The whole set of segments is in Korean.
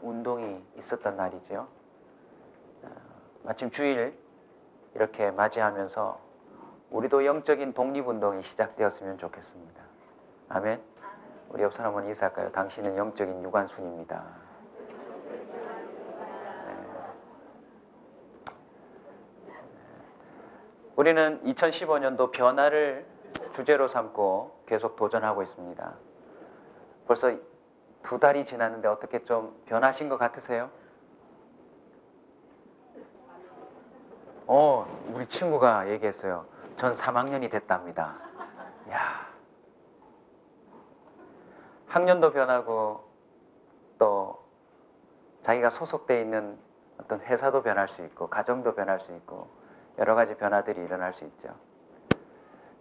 운동이 있었던 날이죠. 마침 주일 이렇게 맞이하면서 우리도 영적인 독립운동이 시작되었으면 좋겠습니다. 아멘. 우리 옆 사람 한번 인사할까요? 당신은 영적인 유관순입니다. 우리는 2015년도 변화를 주제로 삼고 계속 도전하고 있습니다. 벌써 2달이 지났는데 어떻게 좀 변하신 것 같으세요? 우리 친구가 얘기했어요. 전 3학년이 됐답니다. 야, 학년도 변하고 또 자기가 소속되어 있는 어떤 회사도 변할 수 있고 가정도 변할 수 있고 여러 가지 변화들이 일어날 수 있죠.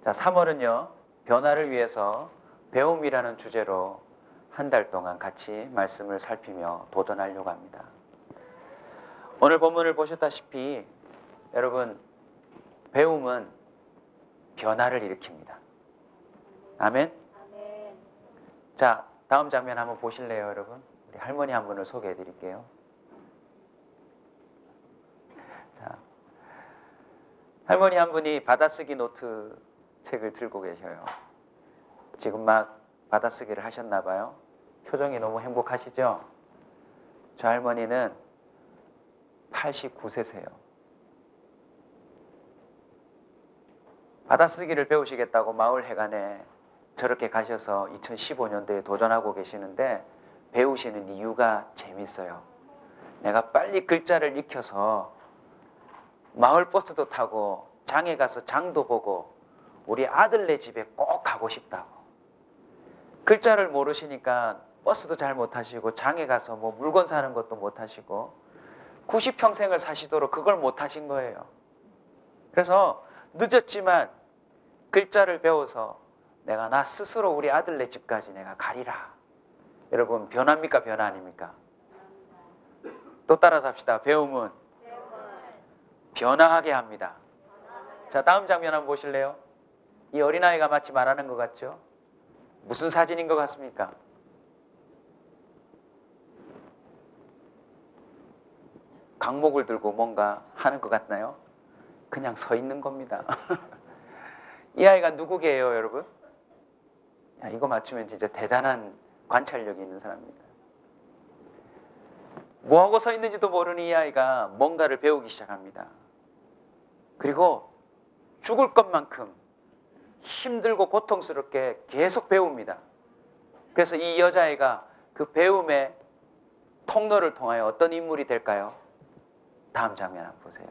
자, 3월은요. 변화를 위해서 배움이라는 주제로 한 달 동안 같이 말씀을 살피며 도전하려고 합니다. 오늘 본문을 보셨다시피 여러분, 배움은 변화를 일으킵니다. 아멘? 아멘. 자, 다음 장면 한번 보실래요, 여러분? 우리 할머니 한 분을 소개해 드릴게요. 자, 할머니 한 분이 받아쓰기 노트 책을 들고 계셔요. 지금 막 받아쓰기를 하셨나 봐요. 표정이 너무 행복하시죠? 저 할머니는 89세세요. 받아쓰기를 배우시겠다고 마을회관에 저렇게 가셔서 2015년도에 도전하고 계시는데 배우시는 이유가 재밌어요. 내가 빨리 글자를 익혀서 마을버스도 타고 장에 가서 장도 보고 우리 아들네 집에 꼭 가고 싶다고. 글자를 모르시니까 버스도 잘 못 타시고 장에 가서 뭐 물건 사는 것도 못 하시고 90평생을 사시도록 그걸 못 하신 거예요. 그래서 늦었지만 글자를 배워서 내가 나 스스로 우리 아들네 집까지 내가 가리라. 여러분, 변화입니까? 변화 아닙니까? 또 따라서 합시다. 배움은 변화하게 합니다. 자, 다음 장면 한번 보실래요? 이 어린아이가 마치 말하는 것 같죠? 무슨 사진인 것 같습니까? 강목을 들고 뭔가 하는 것 같나요? 그냥 서 있는 겁니다. 이 아이가 누구게요, 여러분? 야, 이거 맞추면 진짜 대단한 관찰력이 있는 사람입니다. 뭐하고 서 있는지도 모르는 이 아이가 뭔가를 배우기 시작합니다. 그리고 죽을 것만큼 힘들고 고통스럽게 계속 배웁니다. 그래서 이 여자아이가 그 배움의 통로를 통하여 어떤 인물이 될까요? 다음 장면 한번 보세요.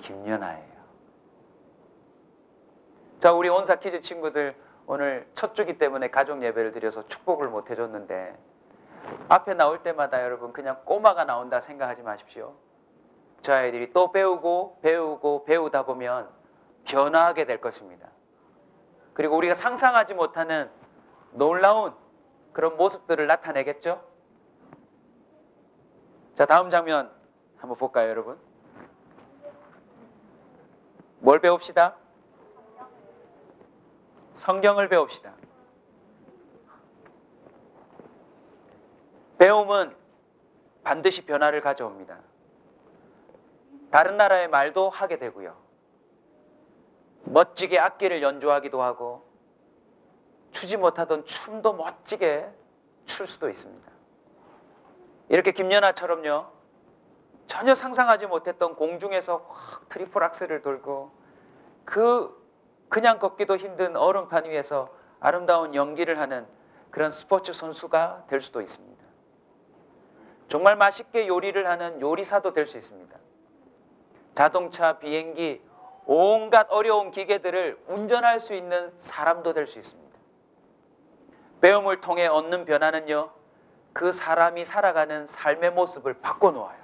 김연아예요. 자, 우리 온사 키즈 친구들 오늘 첫 주기 때문에 가족 예배를 드려서 축복을 못 해줬는데 앞에 나올 때마다 여러분 그냥 꼬마가 나온다 생각하지 마십시오. 저 아이들이 또 배우다 보면 변화하게 될 것입니다. 그리고 우리가 상상하지 못하는 놀라운 그런 모습들을 나타내겠죠? 자, 다음 장면 한번 볼까요, 여러분? 뭘 배웁시다? 성경을 배웁시다. 배움은 반드시 변화를 가져옵니다. 다른 나라의 말도 하게 되고요. 멋지게 악기를 연주하기도 하고 추지 못하던 춤도 멋지게 출 수도 있습니다. 이렇게 김연아처럼요. 전혀 상상하지 못했던 공중에서 확 트리플 악셀을 돌고 그냥 걷기도 힘든 얼음판 위에서 아름다운 연기를 하는 그런 스포츠 선수가 될 수도 있습니다. 정말 맛있게 요리를 하는 요리사도 될 수 있습니다. 자동차, 비행기, 온갖 어려운 기계들을 운전할 수 있는 사람도 될 수 있습니다. 배움을 통해 얻는 변화는요, 그 사람이 살아가는 삶의 모습을 바꿔놓아요.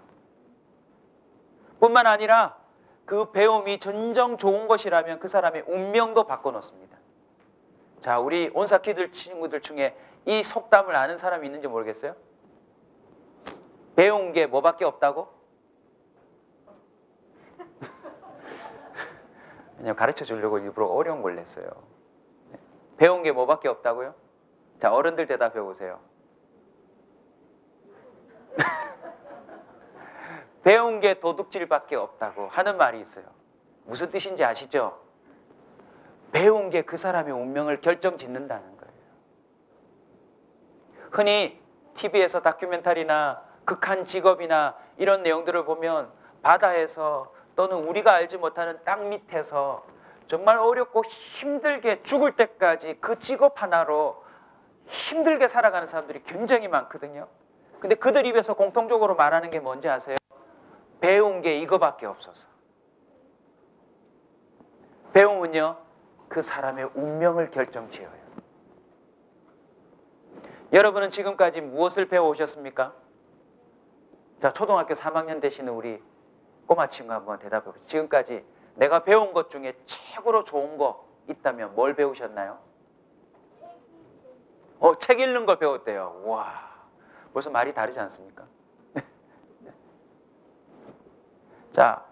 뿐만 아니라 그 배움이 진정 좋은 것이라면 그 사람의 운명도 바꿔놓습니다. 자, 우리 온사키들 친구들 중에 이 속담을 아는 사람이 있는지 모르겠어요? 배운 게 뭐밖에 없다고? 그냥 가르쳐 주려고 일부러 어려운 걸 냈어요. 배운 게 뭐밖에 없다고요? 자, 어른들 대답해 보세요. 배운 게 도둑질밖에 없다고 하는 말이 있어요. 무슨 뜻인지 아시죠? 배운 게 그 사람의 운명을 결정짓는다는 거예요. 흔히 TV에서 다큐멘터리나 극한 직업이나 이런 내용들을 보면 바다에서 또는 우리가 알지 못하는 땅 밑에서 정말 어렵고 힘들게 죽을 때까지 그 직업 하나로 힘들게 살아가는 사람들이 굉장히 많거든요. 근데 그들 입에서 공통적으로 말하는 게 뭔지 아세요? 배운 게 이거밖에 없어서. 배움은요, 그 사람의 운명을 결정지어요. 여러분은 지금까지 무엇을 배워오셨습니까? 자, 초등학교 3학년 되시는 우리 꼬마 친구 한번 대답해 보세요. 지금까지 내가 배운 것 중에 최고로 좋은 거 있다면 뭘 배우셨나요? 책 읽는 걸 배웠대요. 와, 벌써 말이 다르지 않습니까? 자,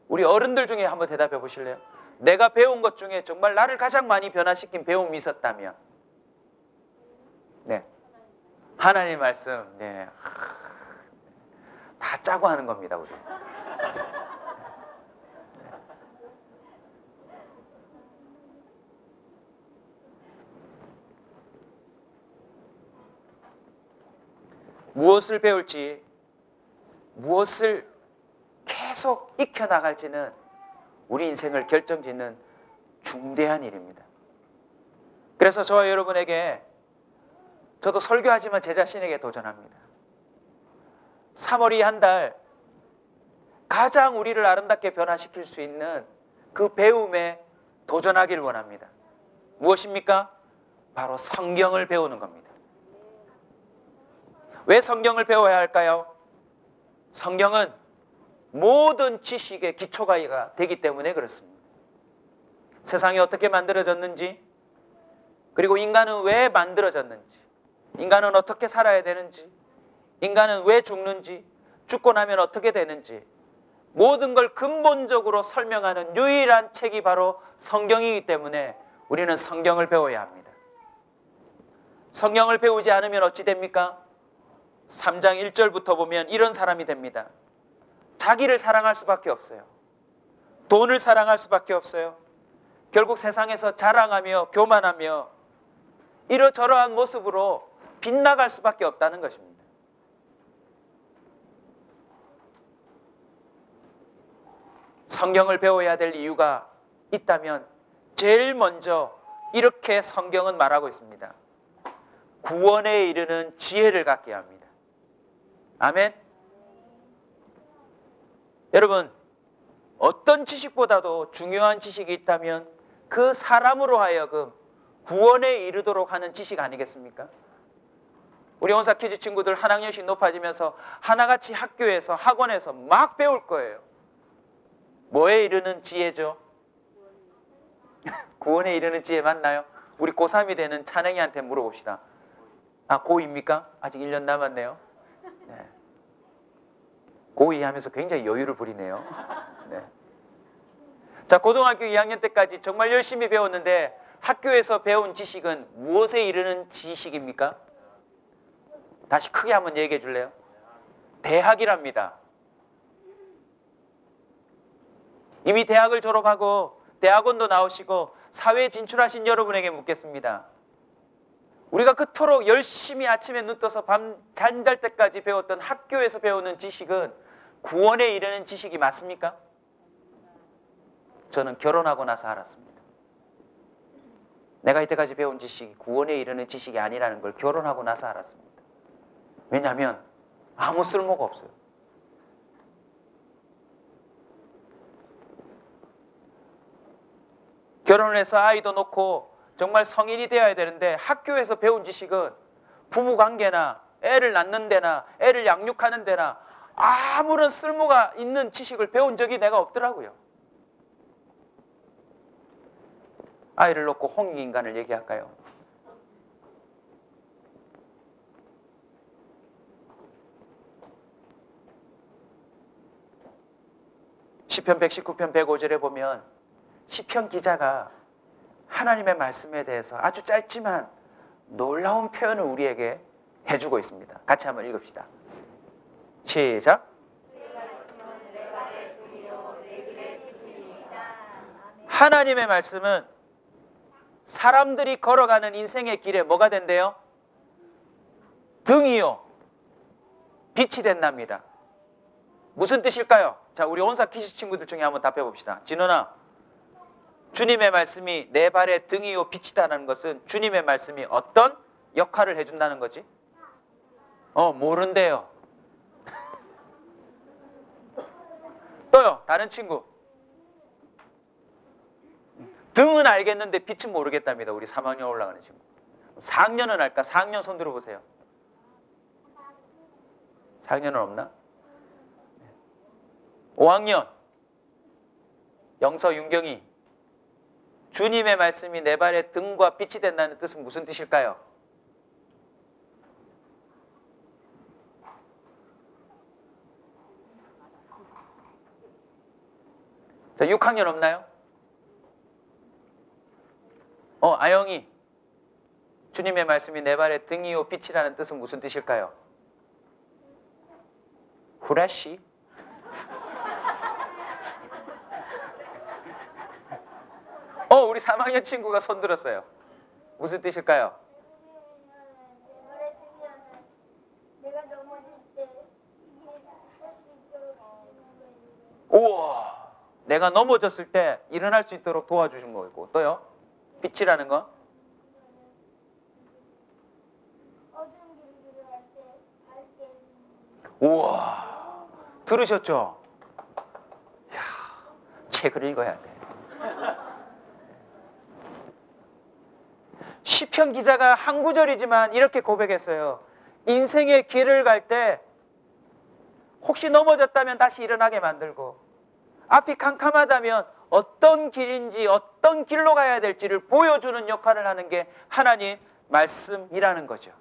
우리 어른들 중에 한번 대답해 보실래요? 내가 배운 것 중에 정말 나를 가장 많이 변화시킨 배움이 있었다면? 네, 하나님 말씀. 네, 다 짜고 하는 겁니다, 우리. 무엇을 배울지, 무엇을 계속 익혀나갈지는 우리 인생을 결정짓는 중대한 일입니다. 그래서 저와 여러분에게, 저도 설교하지만 제 자신에게 도전합니다. 3월 이 한 달 가장 우리를 아름답게 변화시킬 수 있는 그 배움에 도전하길 원합니다. 무엇입니까? 바로 성경을 배우는 겁니다. 왜 성경을 배워야 할까요? 성경은 모든 지식의 기초가 되기 때문에 그렇습니다. 세상이 어떻게 만들어졌는지, 그리고 인간은 왜 만들어졌는지, 인간은 어떻게 살아야 되는지, 인간은 왜 죽는지, 죽고 나면 어떻게 되는지, 모든 걸 근본적으로 설명하는 유일한 책이 바로 성경이기 때문에 우리는 성경을 배워야 합니다. 성경을 배우지 않으면 어찌 됩니까? 3장 1절부터 보면 이런 사람이 됩니다. 자기를 사랑할 수밖에 없어요. 돈을 사랑할 수밖에 없어요. 결국 세상에서 자랑하며 교만하며 이러저러한 모습으로 빗나갈 수밖에 없다는 것입니다. 성경을 배워야 될 이유가 있다면 제일 먼저 이렇게 성경은 말하고 있습니다. 구원에 이르는 지혜를 갖게 합니다. 아멘. 여러분, 어떤 지식보다도 중요한 지식이 있다면 그 사람으로 하여금 구원에 이르도록 하는 지식 아니겠습니까? 우리 온사 퀴즈 친구들 한 학년씩 높아지면서 하나같이 학교에서 학원에서 막 배울 거예요. 뭐에 이르는 지혜죠? 구원에 이르는 지혜 맞나요? 우리 고3이 되는 찬행이한테 물어봅시다. 아, 고2입니까? 아직 1년 남았네요. 네. 고2 하면서 굉장히 여유를 부리네요. 네. 자, 고등학교 2학년 때까지 정말 열심히 배웠는데 학교에서 배운 지식은 무엇에 이르는 지식입니까? 다시 크게 한번 얘기해 줄래요? 대학이랍니다. 이미 대학을 졸업하고 대학원도 나오시고 사회에 진출하신 여러분에게 묻겠습니다. 우리가 그토록 열심히 아침에 눈 떠서 밤 잠잘 때까지 배웠던 학교에서 배우는 지식은 구원에 이르는 지식이 맞습니까? 저는 결혼하고 나서 알았습니다. 내가 이때까지 배운 지식이 구원에 이르는 지식이 아니라는 걸 결혼하고 나서 알았습니다. 왜냐하면 아무 쓸모가 없어요. 결혼을 해서 아이도 놓고 정말 성인이 되어야 되는데 학교에서 배운 지식은 부부관계나 애를 낳는 데나 애를 양육하는 데나 아무런 쓸모가 있는 지식을 배운 적이 내가 없더라고요. 아이를 놓고 홍익인간을 얘기할까요? 시편 119편 105절에 보면 시편 기자가 하나님의 말씀에 대해서 아주 짧지만 놀라운 표현을 우리에게 해주고 있습니다. 같이 한번 읽읍시다. 시작. 하나님의 말씀은 사람들이 걸어가는 인생의 길에 뭐가 된대요? 등이요, 빛이 된답니다. 무슨 뜻일까요? 자, 우리 온사 키스 친구들 중에 한번 답해 봅시다. 진원아, 주님의 말씀이 내 발의 등이요 빛이다라는 것은 주님의 말씀이 어떤 역할을 해준다는 거지? 모른대요. 또요, 다른 친구. 등은 알겠는데 빛은 모르겠답니다. 우리 3학년 올라가는 친구. 4학년은 알까? 4학년 손 들어보세요. 4학년은 없나? 5학년 영서 윤경이, 주님의 말씀이 내 발의 등과 빛이 된다는 뜻은 무슨 뜻일까요? 자, 6학년 없나요? 아영이, 주님의 말씀이 내 발의 등이요 빛이라는 뜻은 무슨 뜻일까요? 후레쉬? 우리 3학년 친구가 손 들었어요. 무슨 뜻일까요? 우와, 내가 넘어졌을 때 일어날 수 있도록 도와주신 거고, 또요? 빛이라는 건? 우와, 들으셨죠? 이야, 책을 읽어야 돼. 시편 기자가 한 구절이지만 이렇게 고백했어요. 인생의 길을 갈 때 혹시 넘어졌다면 다시 일어나게 만들고, 앞이 캄캄하다면 어떤 길인지 어떤 길로 가야 될지를 보여주는 역할을 하는 게 하나님 말씀이라는 거죠.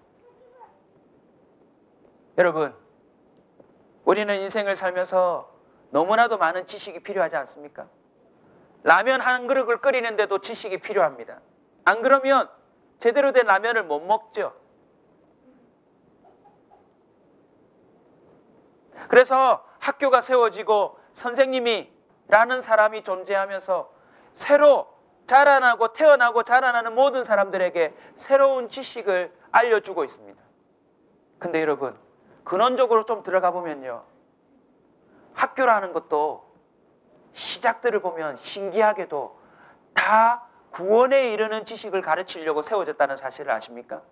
여러분, 우리는 인생을 살면서 너무나도 많은 지식이 필요하지 않습니까? 라면 한 그릇을 끓이는데도 지식이 필요합니다. 안 그러면 제대로 된 라면을 못 먹죠. 그래서 학교가 세워지고 선생님이라는 사람이 존재하면서 새로 자라나고 태어나고 자라나는 모든 사람들에게 새로운 지식을 알려주고 있습니다. 근데 여러분, 근원적으로 좀 들어가 보면요, 학교라는 것도 시작들을 보면 신기하게도 다 구원에 이르는 지식을 가르치려고 세워졌다는 사실을 아십니까?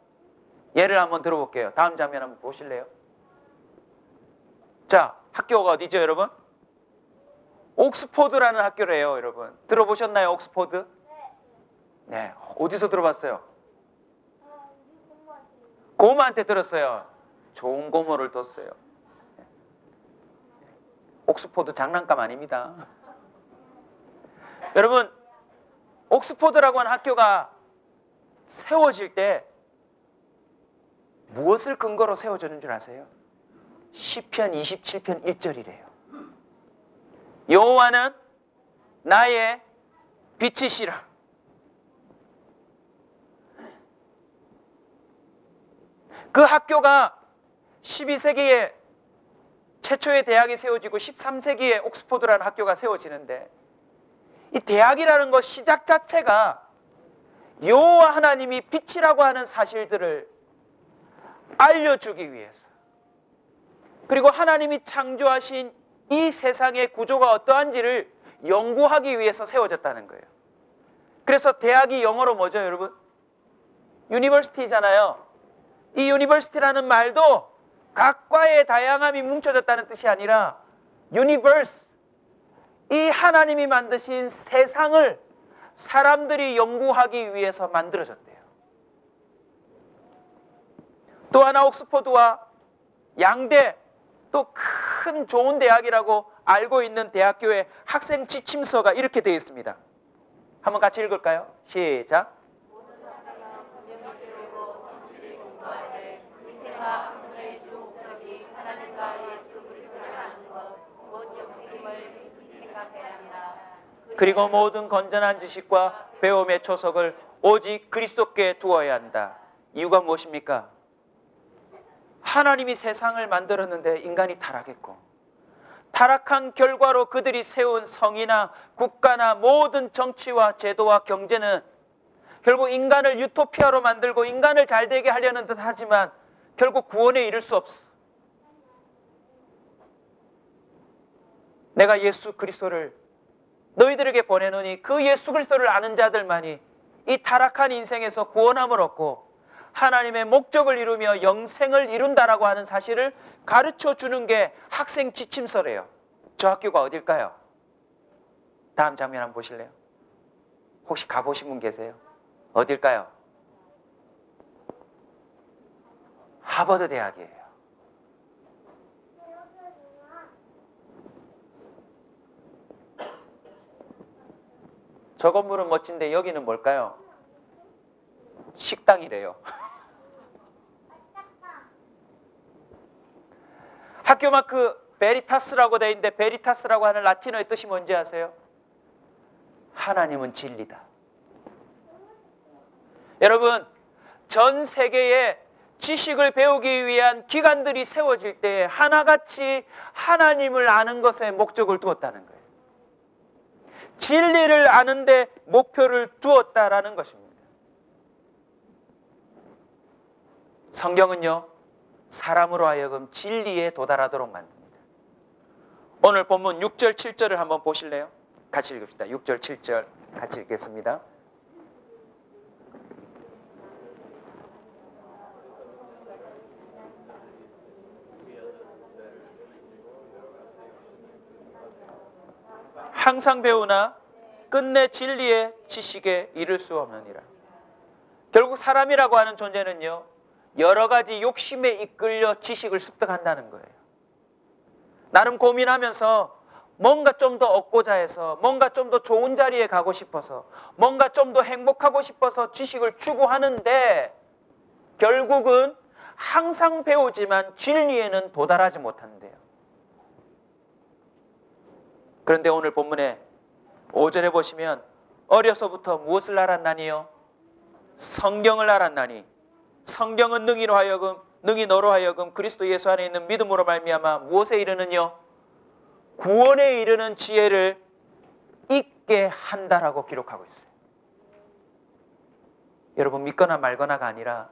예를 한번 들어볼게요. 다음 장면 한번 보실래요? 자, 학교가 어디죠, 여러분? 옥스포드라는 학교래요, 여러분. 들어보셨나요, 옥스포드? 네. 어디서 들어봤어요? 고모한테 들었어요. 좋은 고모를 뒀어요. 옥스포드 장난감 아닙니다. 여러분, 옥스포드라고 하는 학교가 세워질 때 무엇을 근거로 세워졌는 줄 아세요? 시편 27편 1절이래요. 여호와는 나의 빛이시라. 그 학교가 12세기에 최초의 대학이 세워지고 13세기에 옥스포드라는 학교가 세워지는데, 이 대학이라는 것 시작 자체가 여호와 하나님이 빛이라고 하는 사실들을 알려주기 위해서, 그리고 하나님이 창조하신 이 세상의 구조가 어떠한지를 연구하기 위해서 세워졌다는 거예요. 그래서 대학이 영어로 뭐죠, 여러분? 유니버시티잖아요. 이 유니버시티라는 말도 각 과의 다양함이 뭉쳐졌다는 뜻이 아니라 유니버스, 이 하나님이 만드신 세상을 사람들이 연구하기 위해서 만들어졌대요. 또 하나, 옥스포드와 양대, 또 큰 좋은 대학이라고 알고 있는 대학교의 학생 지침서가 이렇게 되어 있습니다. 한번 같이 읽을까요? 시작. 그리고 모든 건전한 지식과 배움의 초석을 오직 그리스도께 두어야 한다. 이유가 무엇입니까? 하나님이 세상을 만들었는데 인간이 타락했고, 타락한 결과로 그들이 세운 성이나 국가나 모든 정치와 제도와 경제는 결국 인간을 유토피아로 만들고 인간을 잘되게 하려는 듯 하지만 결국 구원에 이를 수 없어. 내가 예수 그리스도를 너희들에게 보내노니 그 예수 그리스도를 아는 자들만이 이 타락한 인생에서 구원함을 얻고 하나님의 목적을 이루며 영생을 이룬다라고 하는 사실을 가르쳐 주는 게 학생 지침서래요. 저 학교가 어딜까요? 다음 장면 한번 보실래요? 혹시 가보신 분 계세요? 어딜까요? 하버드 대학이에요. 저 건물은 멋진데 여기는 뭘까요? 식당이래요. 학교 마크 베리타스라고 되어 있는데 베리타스라고 하는 라틴어의 뜻이 뭔지 아세요? 하나님은 진리다. 여러분, 전 세계에 지식을 배우기 위한 기관들이 세워질 때 하나같이 하나님을 아는 것에 목적을 두었다는 거예요. 진리를 아는 데 목표를 두었다라는 것입니다. 성경은요, 사람으로 하여금 진리에 도달하도록 만듭니다. 오늘 본문 6절, 7절을 한번 보실래요? 같이 읽읍시다. 6절, 7절 같이 읽겠습니다. 항상 배우나 끝내 진리의 지식에 이를 수 없느니라. 결국 사람이라고 하는 존재는요, 여러 가지 욕심에 이끌려 지식을 습득한다는 거예요. 나름 고민하면서 뭔가 좀 더 얻고자 해서, 뭔가 좀 더 좋은 자리에 가고 싶어서, 뭔가 좀 더 행복하고 싶어서 지식을 추구하는데 결국은 항상 배우지만 진리에는 도달하지 못한대요. 그런데 오늘 본문에 5절에 보시면 어려서부터 무엇을 알았나니요? 성경을 알았나니 성경은 능히 너로 하여금 그리스도 예수 안에 있는 믿음으로 말미암아 무엇에 이르느뇨? 구원에 이르는 지혜를 있게 한다라고 기록하고 있어요. 여러분, 믿거나 말거나가 아니라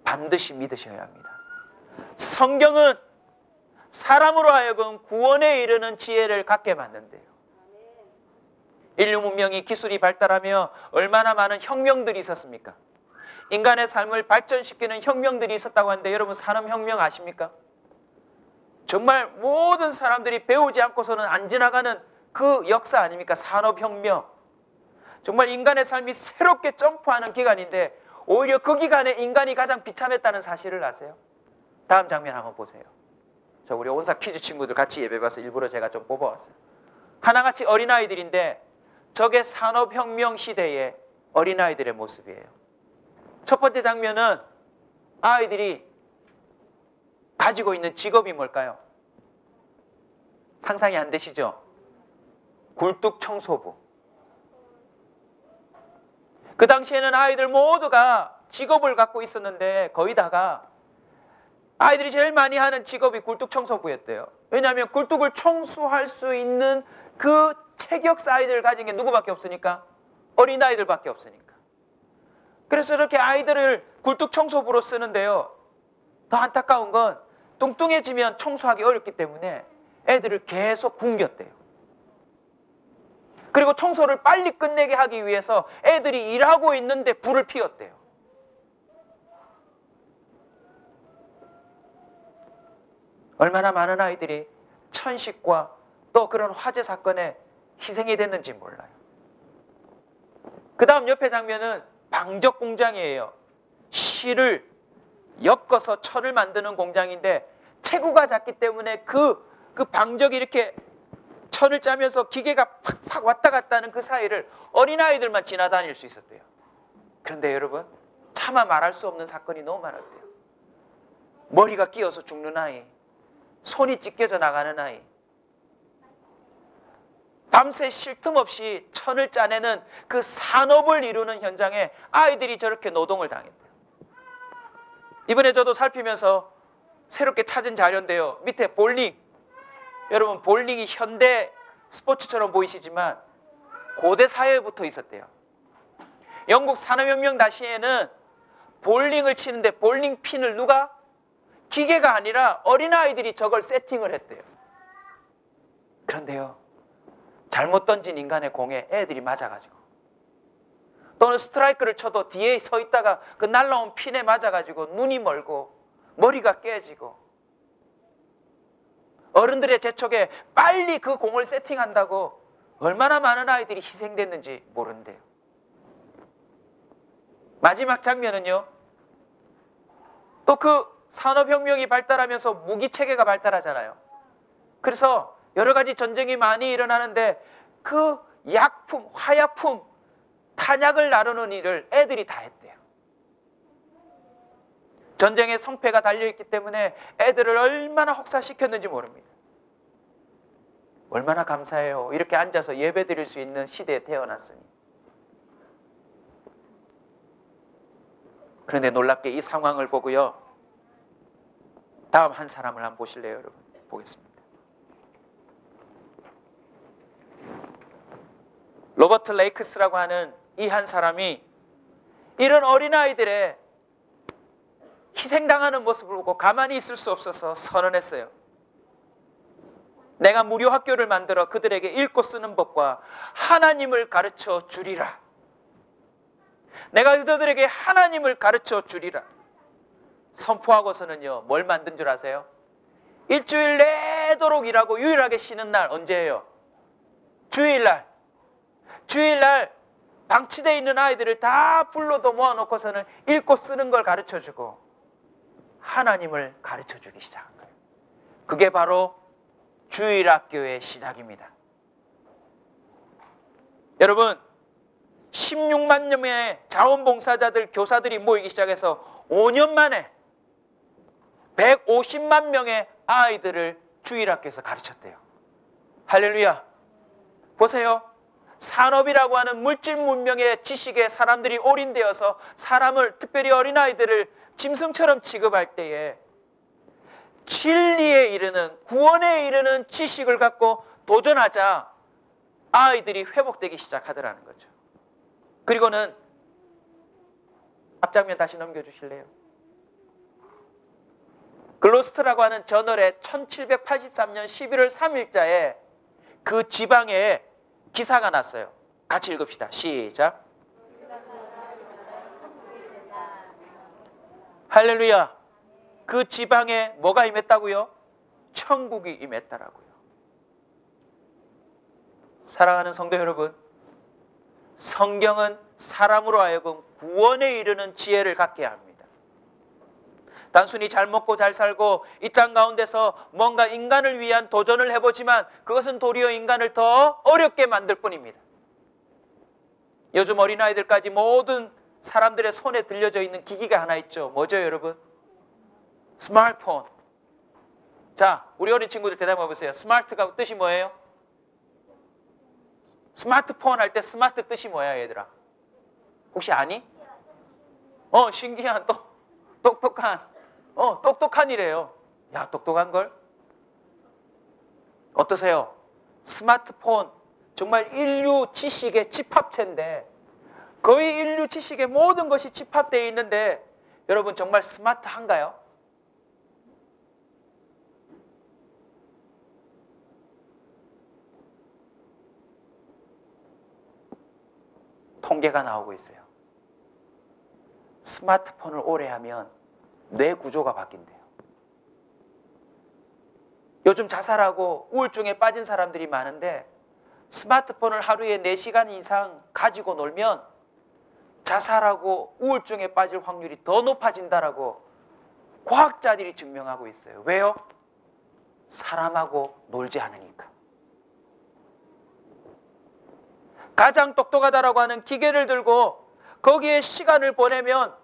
반드시 믿으셔야 합니다. 성경은 사람으로 하여금 구원에 이르는 지혜를 갖게 만든대요. 인류 문명이 기술이 발달하며 얼마나 많은 혁명들이 있었습니까? 인간의 삶을 발전시키는 혁명들이 있었다고 하는데 여러분, 산업혁명 아십니까? 정말 모든 사람들이 배우지 않고서는 안 지나가는 그 역사 아닙니까? 산업혁명. 정말 인간의 삶이 새롭게 점프하는 기간인데 오히려 그 기간에 인간이 가장 비참했다는 사실을 아세요? 다음 장면 한번 보세요. 저 우리 온사 퀴즈 친구들 같이 예배 봐서 일부러 제가 좀 뽑아왔어요. 하나같이 어린아이들인데 저게 산업혁명 시대의 어린아이들의 모습이에요. 첫 번째 장면은 아이들이 가지고 있는 직업이 뭘까요? 상상이 안 되시죠? 굴뚝청소부. 그 당시에는 아이들 모두가 직업을 갖고 있었는데 거의 다가 아이들이 제일 많이 하는 직업이 굴뚝청소부였대요. 왜냐하면 굴뚝을 청소할 수 있는 그 체격 사이즈를 가진 게 누구밖에 없으니까? 어린아이들밖에 없으니까. 그래서 이렇게 아이들을 굴뚝청소부로 쓰는데요, 더 안타까운 건 뚱뚱해지면 청소하기 어렵기 때문에 애들을 계속 굶겼대요. 그리고 청소를 빨리 끝내게 하기 위해서 애들이 일하고 있는데 불을 피웠대요. 얼마나 많은 아이들이 천식과 또 그런 화재 사건에 희생이 됐는지 몰라요. 그 다음 옆에 장면은 방적 공장이에요. 실을 엮어서 철을 만드는 공장인데 체구가 작기 때문에 그 방적이 이렇게 철을 짜면서 기계가 팍팍 왔다 갔다 하는 그 사이를 어린아이들만 지나다닐 수 있었대요. 그런데 여러분, 차마 말할 수 없는 사건이 너무 많았대요. 머리가 끼어서 죽는 아이, 손이 찢겨져 나가는 아이, 밤새 쉴 틈 없이 천을 짜내는 그 산업을 이루는 현장에 아이들이 저렇게 노동을 당했대요. 이번에 저도 살피면서 새롭게 찾은 자료인데요, 밑에 볼링, 여러분 볼링이 현대 스포츠처럼 보이시지만 고대 사회부터 있었대요. 영국 산업혁명 당시에는 볼링을 치는데 볼링 핀을 누가? 기계가 아니라 어린아이들이 저걸 세팅을 했대요. 그런데요, 잘못 던진 인간의 공에 애들이 맞아가지고, 또는 스트라이크를 쳐도 뒤에 서 있다가 그 날라온 핀에 맞아가지고 눈이 멀고 머리가 깨지고, 어른들의 재촉에 빨리 그 공을 세팅한다고 얼마나 많은 아이들이 희생됐는지 모른대요. 마지막 장면은요, 또 그 산업혁명이 발달하면서 무기체계가 발달하잖아요. 그래서 여러 가지 전쟁이 많이 일어나는데 그 약품, 화약품, 탄약을 나누는 일을 애들이 다 했대요. 전쟁의 성패가 달려있기 때문에 애들을 얼마나 혹사시켰는지 모릅니다. 얼마나 감사해요. 이렇게 앉아서 예배 드릴 수 있는 시대에 태어났으니. 그런데 놀랍게 이 상황을 보고요, 다음 한 사람을 한번 보실래요, 여러분? 보겠습니다. 로버트 레이크스라고 하는 이 한 사람이 이런 어린아이들의 희생당하는 모습을 보고 가만히 있을 수 없어서 선언했어요. 내가 무료 학교를 만들어 그들에게 읽고 쓰는 법과 하나님을 가르쳐 주리라. 내가 그들에게 하나님을 가르쳐 주리라. 선포하고서는요, 뭘 만든 줄 아세요? 일주일 내도록 일하고 유일하게 쉬는 날 언제예요? 주일날. 주일날 방치되어 있는 아이들을 다 불러도 모아놓고서는 읽고 쓰는 걸 가르쳐주고 하나님을 가르쳐주기 시작한 거예요. 그게 바로 주일학교의 시작입니다. 여러분, 16만 명의 자원봉사자들, 교사들이 모이기 시작해서 5년 만에 150만 명의 아이들을 주일학교에서 가르쳤대요. 할렐루야. 보세요. 산업이라고 하는 물질 문명의 지식에 사람들이 올인되어서 사람을, 특별히 어린아이들을 짐승처럼 취급할 때에 진리에 이르는, 구원에 이르는 지식을 갖고 도전하자 아이들이 회복되기 시작하더라는 거죠. 그리고는 앞장면 다시 넘겨주실래요? 글로스터라고 하는 저널에 1783년 11월 3일자에 그 지방에 기사가 났어요. 같이 읽읍시다. 시작. 할렐루야. 그 지방에 뭐가 임했다고요? 천국이 임했다라고요. 사랑하는 성도 여러분, 성경은 사람으로 하여금 구원에 이르는 지혜를 갖게 합니다. 단순히 잘 먹고 잘 살고 이 땅 가운데서 뭔가 인간을 위한 도전을 해보지만 그것은 도리어 인간을 더 어렵게 만들 뿐입니다. 요즘 어린아이들까지 모든 사람들의 손에 들려져 있는 기기가 하나 있죠. 뭐죠, 여러분? 스마트폰. 자, 우리 어린 친구들 대답해 보세요. 스마트가 뜻이 뭐예요? 스마트폰 할 때 스마트 뜻이 뭐야, 얘들아? 혹시 아니? 신기한, 똑똑한. 똑똑한이래요. 야, 똑똑한 걸? 어떠세요? 스마트폰 정말 인류 지식의 집합체인데, 거의 인류 지식의 모든 것이 집합되어 있는데 여러분 정말 스마트한가요? 통계가 나오고 있어요. 스마트폰을 오래 하면 뇌 구조가 바뀐대요. 요즘 자살하고 우울증에 빠진 사람들이 많은데 스마트폰을 하루에 4시간 이상 가지고 놀면 자살하고 우울증에 빠질 확률이 더 높아진다라고 과학자들이 증명하고 있어요. 왜요? 사람하고 놀지 않으니까. 가장 똑똑하다라고 하는 기계를 들고 거기에 시간을 보내면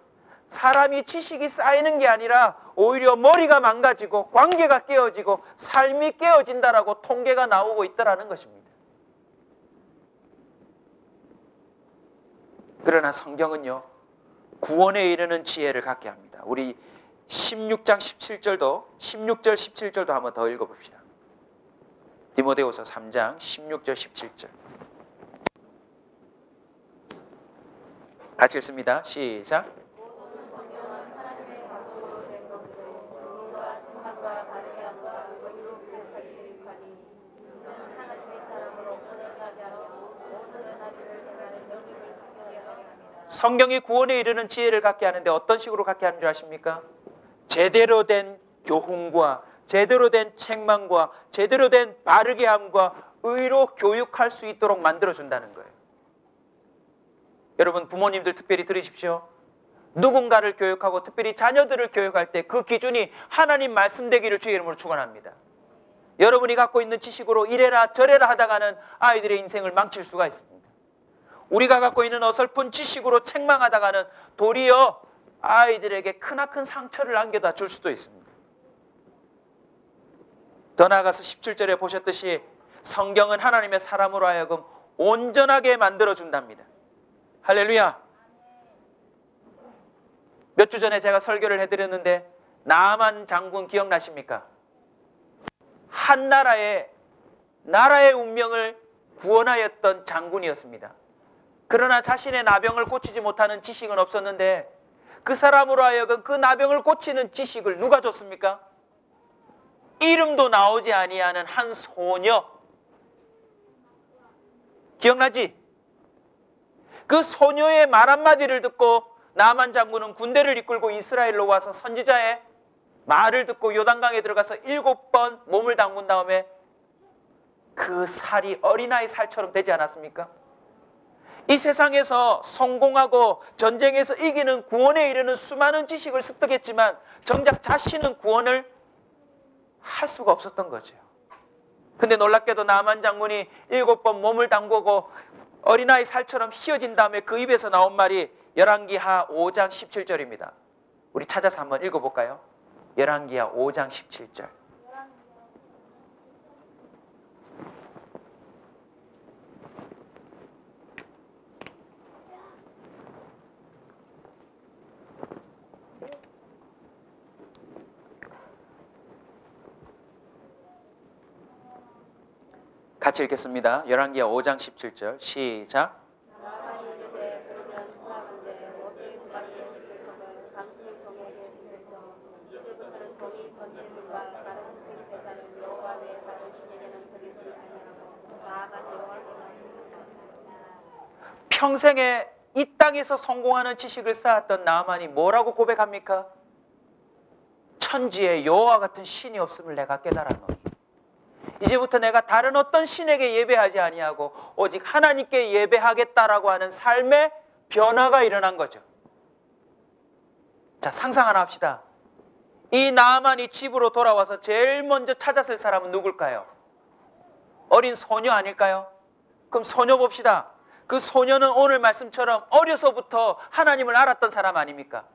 사람이 지식이 쌓이는 게 아니라 오히려 머리가 망가지고 관계가 깨어지고 삶이 깨어진다라고 통계가 나오고 있다라는 것입니다. 그러나 성경은요, 구원에 이르는 지혜를 갖게 합니다. 우리 16장 17절도 16절 17절도 한번 더 읽어봅시다. 디모데후서 3장 16절 17절. 같이 읽습니다. 시작. 성경이 구원에 이르는 지혜를 갖게 하는데 어떤 식으로 갖게 하는 줄 아십니까? 제대로 된 교훈과 제대로 된 책망과 제대로 된 바르게 함과 의로 교육할 수 있도록 만들어준다는 거예요. 여러분 부모님들 특별히 들으십시오. 누군가를 교육하고 특별히 자녀들을 교육할 때 그 기준이 하나님 말씀 되기를 주의 이름으로 축원합니다. 여러분이 갖고 있는 지식으로 이래라 저래라 하다가는 아이들의 인생을 망칠 수가 있습니다. 우리가 갖고 있는 어설픈 지식으로 책망하다가는 도리어 아이들에게 크나큰 상처를 안겨다 줄 수도 있습니다. 더 나아가서 17절에 보셨듯이 성경은 하나님의 사람으로 하여금 온전하게 만들어준답니다. 할렐루야. 몇 주 전에 제가 설교를 해드렸는데 나아만 장군 기억나십니까? 한 나라의 운명을 구원하였던 장군이었습니다. 그러나 자신의 나병을 고치지 못하는 지식은 없었는데 그 사람으로 하여금 그 나병을 고치는 지식을 누가 줬습니까? 이름도 나오지 아니하는 한 소녀. 기억나지? 그 소녀의 말 한마디를 듣고 나만 장군은 군대를 이끌고 이스라엘로 와서 선지자의 말을 듣고 요단강에 들어가서 7번 몸을 담근 다음에 그 살이 어린아이 살처럼 되지 않았습니까? 이 세상에서 성공하고 전쟁에서 이기는 구원에 이르는 수많은 지식을 습득했지만 정작 자신은 구원을 할 수가 없었던 거죠. 근데 놀랍게도 나만 장군이 7번 몸을 담그고 어린아이 살처럼 휘어진 다음에 그 입에서 나온 말이 열왕기하 5장 17절입니다. 우리 찾아서 한번 읽어볼까요? 열왕기하 5장 17절. 같이 읽겠습니다. 열왕기하 5장 17절 시작. 평생에 이 땅에서 성공하는 지식을 쌓았던 나아만이 뭐라고 고백합니까? 천지에 여호와 같은 신이 없음을 내가 깨달았노니 이제부터 내가 다른 어떤 신에게 예배하지 아니하고 오직 하나님께 예배하겠다라고 하는 삶의 변화가 일어난 거죠. 자, 상상 하나 합시다. 이 나아만이 집으로 돌아와서 제일 먼저 찾았을 사람은 누굴까요? 어린 소녀 아닐까요? 그럼 소녀 봅시다. 그 소녀는 오늘 말씀처럼 어려서부터 하나님을 알았던 사람 아닙니까?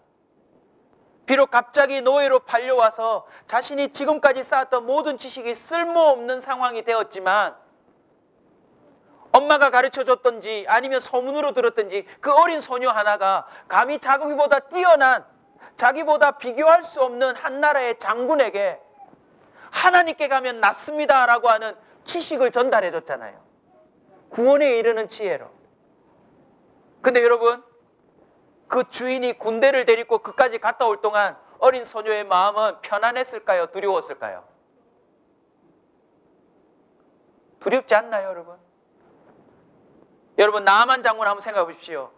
비록 갑자기 노예로 팔려와서 자신이 지금까지 쌓았던 모든 지식이 쓸모없는 상황이 되었지만 엄마가 가르쳐줬던지 아니면 소문으로 들었던지 그 어린 소녀 하나가 감히 자기보다 뛰어난, 자기보다 비교할 수 없는 한 나라의 장군에게 하나님께 가면 낫습니다 라고 하는 지식을 전달해 줬잖아요. 구원에 이르는 지혜로. 근데 여러분, 그 주인이 군대를 데리고 그까지 갔다 올 동안 어린 소녀의 마음은 편안했을까요? 두려웠을까요? 두렵지 않나요, 여러분? 여러분, 나아만 장군 한번 생각해 보십시오.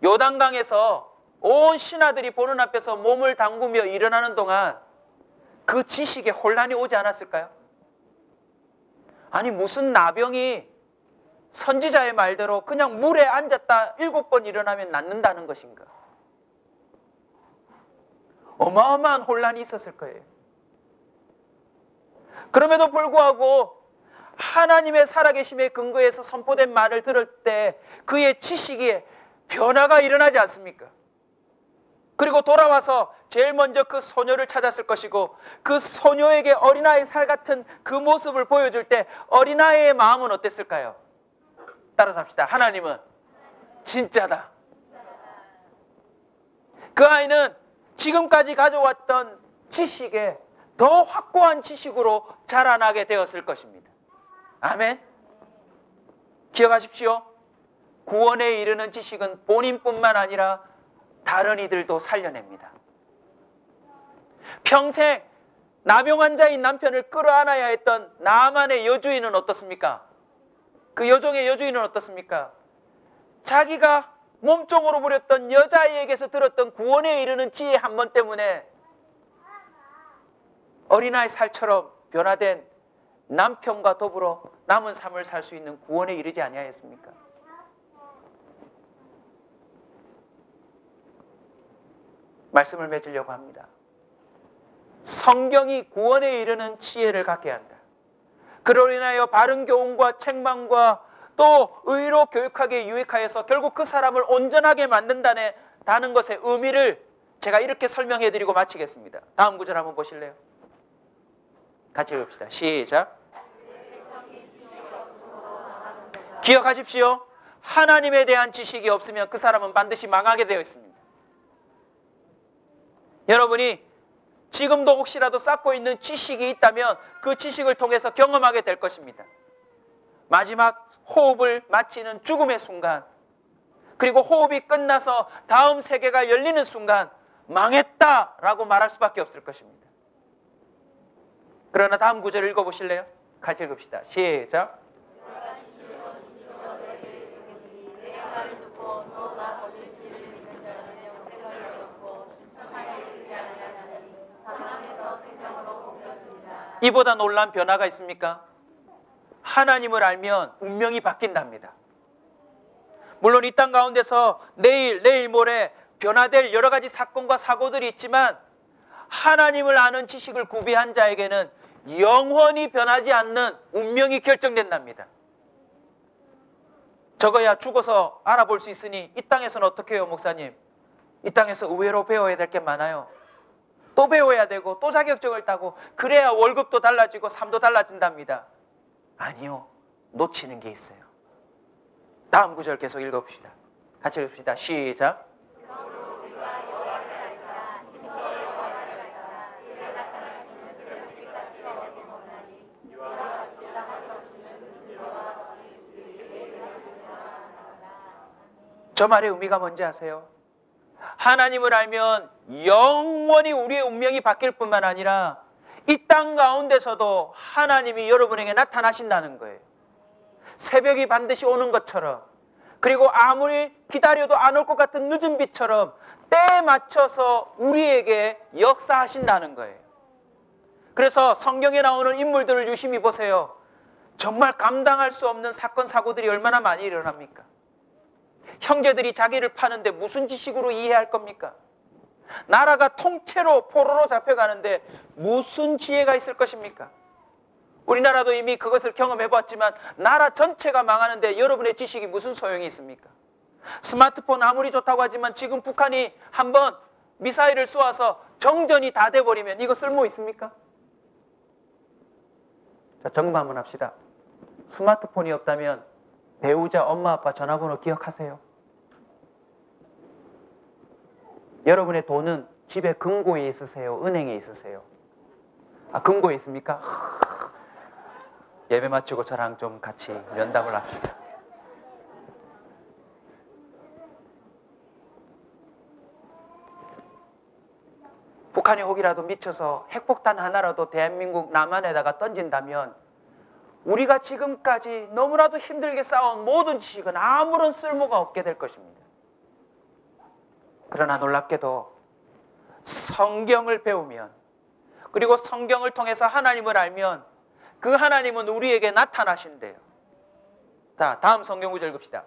요단강에서 온 신하들이 보는 앞에서 몸을 담그며 일어나는 동안 그 지식에 혼란이 오지 않았을까요? 아니, 무슨 나병이 선지자의 말대로 그냥 물에 앉았다 7번 일어나면 낫는다는 것인가? 어마어마한 혼란이 있었을 거예요. 그럼에도 불구하고 하나님의 살아계심의 근거에서 선포된 말을 들을 때 그의 지식이 변화가 일어나지 않습니까? 그리고 돌아와서 제일 먼저 그 소녀를 찾았을 것이고 그 소녀에게 어린아이 살 같은 그 모습을 보여줄 때 어린아이의 마음은 어땠을까요? 따라서 합시다. 하나님은 진짜다. 그 아이는 지금까지 가져왔던 지식에 더 확고한 지식으로 자라나게 되었을 것입니다. 아멘. 기억하십시오. 구원에 이르는 지식은 본인뿐만 아니라 다른 이들도 살려냅니다. 평생 나병 환자인 남편을 끌어안아야 했던 나아만의 여주인은 어떻습니까? 그 여종의 여주인은 어떻습니까? 자기가 몸종으로 부렸던 여자아이에게서 들었던 구원에 이르는 지혜 한 번 때문에 어린아이 살처럼 변화된 남편과 더불어 남은 삶을 살 수 있는 구원에 이르지 아니하였습니까? 말씀을 맺으려고 합니다. 성경이 구원에 이르는 지혜를 갖게 한다. 그로 인하여 바른 교훈과 책망과 또 의로 교육하게 유익하여서 결국 그 사람을 온전하게 만든다는 것의 의미를 제가 이렇게 설명해 드리고 마치겠습니다. 다음 구절 한번 보실래요? 같이 읽읍시다. 시작. 기억하십시오. 하나님에 대한 지식이 없으면 그 사람은 반드시 망하게 되어 있습니다. 여러분이 지금도 혹시라도 쌓고 있는 지식이 있다면 그 지식을 통해서 경험하게 될 것입니다. 마지막 호흡을 마치는 죽음의 순간, 그리고 호흡이 끝나서 다음 세계가 열리는 순간 망했다라고 말할 수밖에 없을 것입니다. 그러나 다음 구절을 읽어보실래요? 같이 읽읍시다. 시작. 이보다 놀라운 변화가 있습니까? 하나님을 알면 운명이 바뀐답니다. 물론 이 땅 가운데서 내일 모레 변화될 여러 가지 사건과 사고들이 있지만 하나님을 아는 지식을 구비한 자에게는 영원히 변하지 않는 운명이 결정된답니다. 적어야 죽어서 알아볼 수 있으니 이 땅에서는 어떻게 해요, 목사님? 이 땅에서 의외로 배워야 될 게 많아요. 또 배워야 되고 또 자격증을 따고 그래야 월급도 달라지고 삶도 달라진답니다. 아니요, 놓치는 게 있어요. 다음 구절 계속 읽어봅시다. 같이 읽읍시다. 시작. 저 말의 의미가 뭔지 아세요? 하나님을 알면 영원히 우리의 운명이 바뀔 뿐만 아니라 이 땅 가운데서도 하나님이 여러분에게 나타나신다는 거예요. 새벽이 반드시 오는 것처럼, 그리고 아무리 기다려도 안 올 것 같은 늦은 빛처럼 때에 맞춰서 우리에게 역사하신다는 거예요. 그래서 성경에 나오는 인물들을 유심히 보세요. 정말 감당할 수 없는 사건 사고들이 얼마나 많이 일어납니까? 형제들이 자기를 파는데 무슨 지식으로 이해할 겁니까? 나라가 통째로 포로로 잡혀가는데 무슨 지혜가 있을 것입니까? 우리나라도 이미 그것을 경험해 봤지만 나라 전체가 망하는데 여러분의 지식이 무슨 소용이 있습니까? 스마트폰 아무리 좋다고 하지만 지금 북한이 한번 미사일을 쏘아서 정전이 다 돼버리면 이거 쓸모 있습니까? 자, 점검 한번 합시다. 스마트폰이 없다면 배우자, 엄마, 아빠 전화번호 기억하세요? 여러분의 돈은 집에 금고에 있으세요? 은행에 있으세요? 아, 금고에 있습니까? 예배 마치고 저랑 좀 같이 면담을 합시다. 북한이 혹이라도 미쳐서 핵폭탄 하나라도 대한민국 남한에다가 던진다면 우리가 지금까지 너무나도 힘들게 쌓아온 모든 지식은 아무런 쓸모가 없게 될 것입니다. 그러나 놀랍게도 성경을 배우면, 그리고 성경을 통해서 하나님을 알면 그 하나님은 우리에게 나타나신대요. 자, 다음 성경 구절 읽읍시다.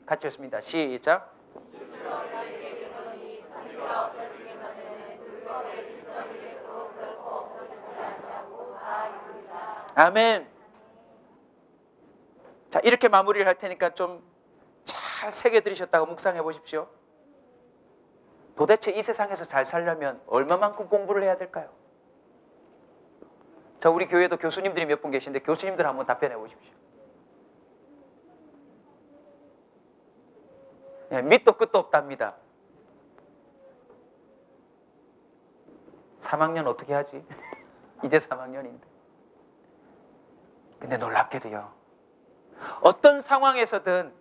같이 읽습니다. 시작. 아멘. 자, 이렇게 마무리를 할 테니까 좀 잘 새겨 들으셨다고 묵상해 보십시오. 도대체 이 세상에서 잘 살려면 얼마만큼 공부를 해야 될까요? 자, 우리 교회도 교수님들이 몇 분 계신데 교수님들 한번 답변해 보십시오. 네, 밑도 끝도 없답니다. 3학년 어떻게 하지? 이제 3학년인데. 근데 놀랍게도요, 어떤 상황에서든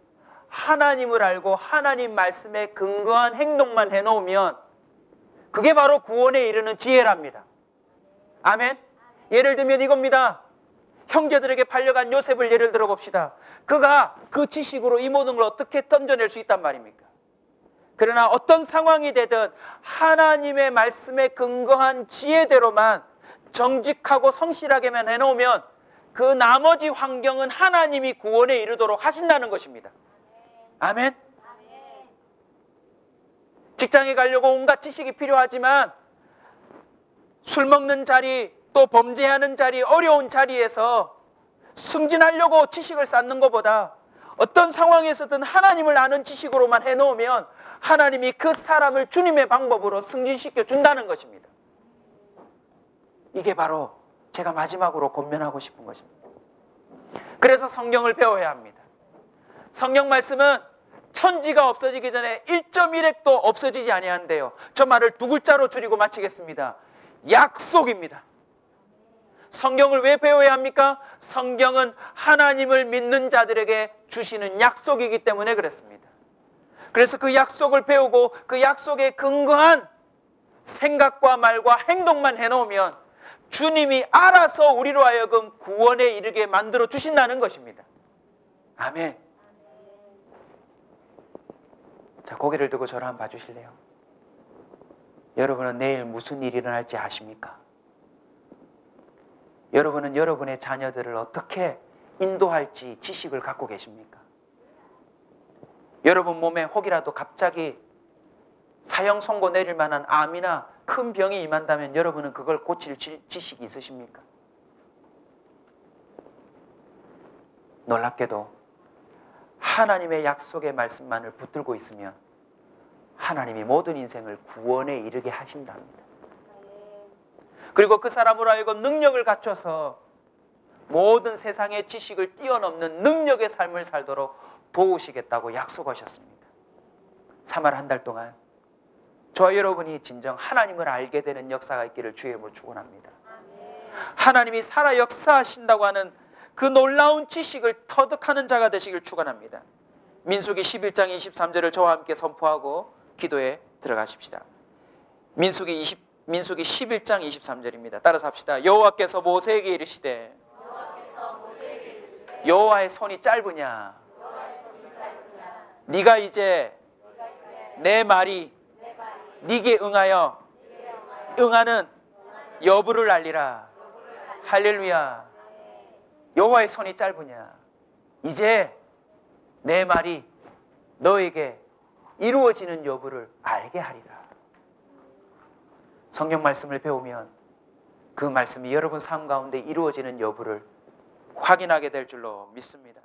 하나님을 알고 하나님 말씀에 근거한 행동만 해놓으면 그게 바로 구원에 이르는 지혜랍니다. 아멘. 예를 들면 이겁니다. 형제들에게 팔려간 요셉을 예를 들어 봅시다. 그가 그 지식으로 이 모든 걸 어떻게 던져낼 수 있단 말입니까? 그러나 어떤 상황이 되든 하나님의 말씀에 근거한 지혜대로만 정직하고 성실하게만 해놓으면 그 나머지 환경은 하나님이 구원에 이르도록 하신다는 것입니다. 아멘. 직장에 가려고 온갖 지식이 필요하지만 술 먹는 자리, 또 범죄하는 자리, 어려운 자리에서 승진하려고 지식을 쌓는 것보다 어떤 상황에서든 하나님을 아는 지식으로만 해놓으면 하나님이 그 사람을 주님의 방법으로 승진시켜 준다는 것입니다. 이게 바로 제가 마지막으로 권면하고 싶은 것입니다. 그래서 성경을 배워야 합니다. 성경 말씀은 천지가 없어지기 전에 1.1핵도 없어지지 아니한대요. 저 말을 두 글자로 줄이고 마치겠습니다. 약속입니다. 성경을 왜 배워야 합니까? 성경은 하나님을 믿는 자들에게 주시는 약속이기 때문에 그렇습니다. 그래서 그 약속을 배우고 그 약속에 근거한 생각과 말과 행동만 해놓으면 주님이 알아서 우리로 하여금 구원에 이르게 만들어 주신다는 것입니다. 아멘. 자, 고개를 들고 저를 한번 봐주실래요? 여러분은 내일 무슨 일이 일어날지 아십니까? 여러분은 여러분의 자녀들을 어떻게 인도할지 지식을 갖고 계십니까? 여러분 몸에 혹이라도 갑자기 사형 선고 내릴 만한 암이나 큰 병이 임한다면 여러분은 그걸 고칠 지식이 있으십니까? 놀랍게도 하나님의 약속의 말씀만을 붙들고 있으면 하나님이 모든 인생을 구원에 이르게 하신답니다. 그리고 그 사람으로 하여금 능력을 갖춰서 모든 세상의 지식을 뛰어넘는 능력의 삶을 살도록 도우시겠다고 약속하셨습니다. 3월 한 달 동안 저와 여러분이 진정 하나님을 알게 되는 역사가 있기를 주의 이름으로 축원합니다. 하나님이 살아 역사하신다고 하는 그 놀라운 지식을 터득하는 자가 되시길 축원합니다. 민수기 11장 23절을 저와 함께 선포하고 기도에 들어가십시다. 민수기 11장 23절입니다. 따라서 합시다. 여호와께서 모세에게 이르시되 여호와의 손이 짧으냐 네가 이제 내 말이 네게 응하여 응하는 여부를 알리라. 할렐루야. 여호와의 손이 짧으냐 이제 내 말이 너에게 이루어지는 여부를 알게 하리라. 성경 말씀을 배우면 그 말씀이 여러분 삶 가운데 이루어지는 여부를 확인하게 될 줄로 믿습니다.